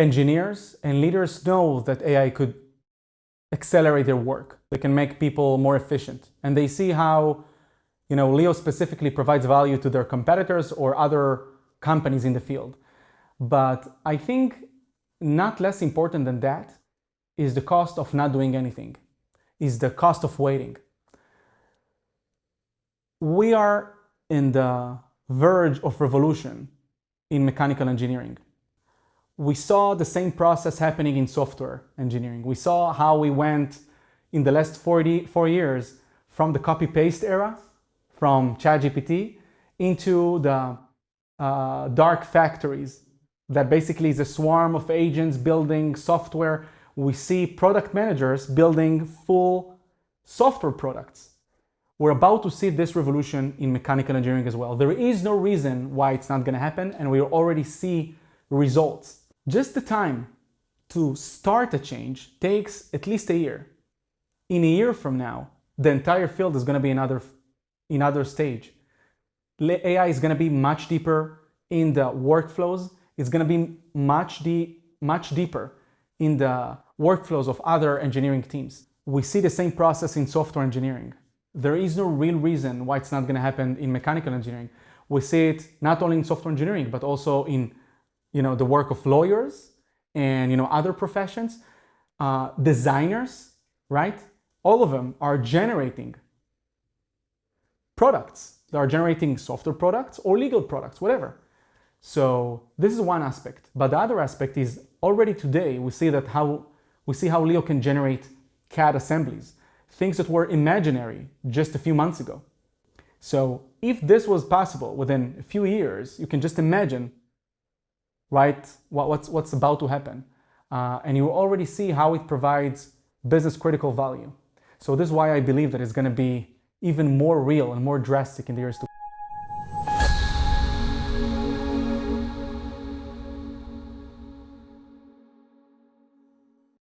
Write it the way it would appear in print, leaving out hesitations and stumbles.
engineers and leaders know that AI could accelerate their work. They can make people more efficient. And they see how, Leo specifically provides value to their competitors or other companies in the field. But I think not less important than that is the cost of not doing anything, is the cost of waiting. We are in the verge of revolution in mechanical engineering. We saw the same process happening in software engineering. We saw how we went in the last 4 years from the copy-paste era, from ChatGPT, into the dark factories that basically is a swarm of agents building software. We see product managers building full software products. We're about to see this revolution in mechanical engineering as well. There is no reason why it's not going to happen, and we already see results. Just the time to start a change takes at least a year. In a year from now, the entire field is going to be another stage. AI is going to be much deeper in the workflows. It's going to be much deeper in the workflows of other engineering teams. We see the same process in software engineering. There is no real reason why it's not going to happen in mechanical engineering. We see it not only in software engineering, but also in the work of lawyers and other professions, designers, right? All of them are generating products. They are generating software products or legal products, whatever. So this is one aspect. But the other aspect is already today we see how Leo can generate CAD assemblies, things that were imaginary just a few months ago. So if this was possible within a few years, you can just imagine, right, what's about to happen. And you already see how it provides business critical value. So this is why I believe that it's going to be even more real and more drastic in the years to come.